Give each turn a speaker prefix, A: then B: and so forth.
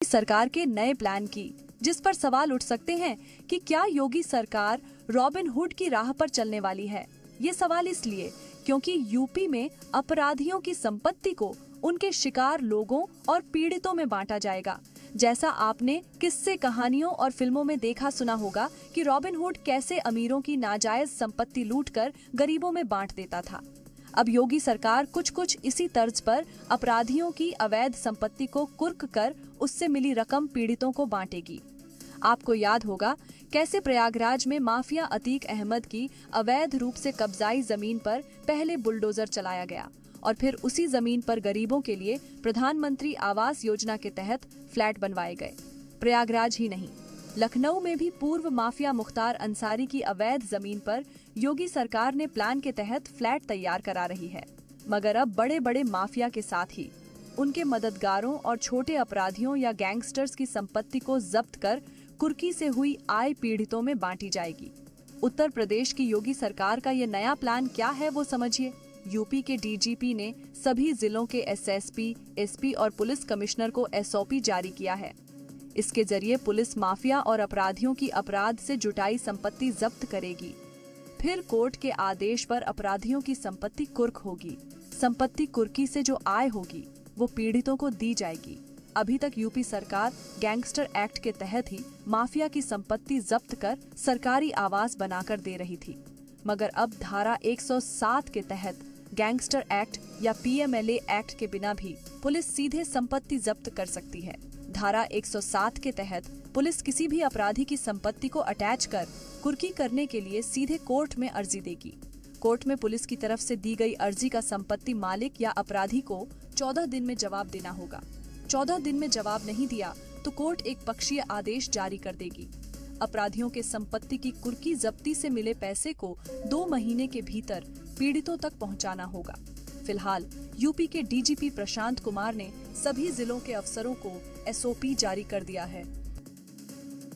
A: सरकार के नए प्लान की, जिस पर सवाल उठ सकते हैं कि क्या योगी सरकार रॉबिन हुड की राह पर चलने वाली है। ये सवाल इसलिए क्योंकि यूपी में अपराधियों की संपत्ति को उनके शिकार लोगों और पीड़ितों में बांटा जाएगा। जैसा आपने किस्से, कहानियों और फिल्मों में देखा सुना होगा कि रॉबिन हुड कैसे अमीरों की नाजायज संपत्ति लूटकर गरीबों में बांट देता था। अब योगी सरकार कुछ इसी तर्ज पर अपराधियों की अवैध संपत्ति को कुर्क कर उससे मिली रकम पीड़ितों को बांटेगी। आपको याद होगा कैसे प्रयागराज में माफिया अतीक अहमद की अवैध रूप से कब्जाई जमीन पर पहले बुलडोजर चलाया गया और फिर उसी जमीन पर गरीबों के लिए प्रधानमंत्री आवास योजना के तहत फ्लैट बनवाए गए। प्रयागराज ही नहीं, लखनऊ में भी पूर्व माफिया मुख्तार अंसारी की अवैध जमीन पर योगी सरकार ने प्लान के तहत फ्लैट तैयार करा रही है। मगर अब बड़े बड़े माफिया के साथ ही उनके मददगारों और छोटे अपराधियों या गैंगस्टर्स की संपत्ति को जब्त कर कुर्की से हुई आय पीड़ितों में बांटी जाएगी। उत्तर प्रदेश की योगी सरकार का ये नया प्लान क्या है वो समझिए। यूपी के डीजीपी ने सभी जिलों के एसएसपी, एसपी और पुलिस कमिश्नर को एसओपी जारी किया है। इसके जरिए पुलिस माफिया और अपराधियों की अपराध से जुटाई संपत्ति जब्त करेगी। फिर कोर्ट के आदेश पर अपराधियों की संपत्ति कुर्क होगी। संपत्ति कुर्की से जो आय होगी वो पीड़ितों को दी जाएगी। अभी तक यूपी सरकार गैंगस्टर एक्ट के तहत ही माफिया की संपत्ति जब्त कर सरकारी आवास बनाकर दे रही थी, मगर अब धारा 107 के तहत गैंगस्टर एक्ट या पीएमएलए एक्ट के बिना भी पुलिस सीधे संपत्ति जब्त कर सकती है। धारा 107 के तहत पुलिस किसी भी अपराधी की संपत्ति को अटैच कर कुर्की करने के लिए सीधे कोर्ट में अर्जी देगी। कोर्ट में पुलिस की तरफ से दी गई अर्जी का संपत्ति मालिक या अपराधी को 14 दिन में जवाब देना होगा। 14 दिन में जवाब नहीं दिया तो कोर्ट एक पक्षीय आदेश जारी कर देगी। अपराधियों के संपत्ति की कुर्की जब्ती से मिले पैसे को 2 महीने के भीतर पीड़ितों तक पहुंचाना होगा। फिलहाल यूपी के डीजीपी प्रशांत कुमार ने सभी जिलों के अफसरों को एसओपी जारी कर दिया है।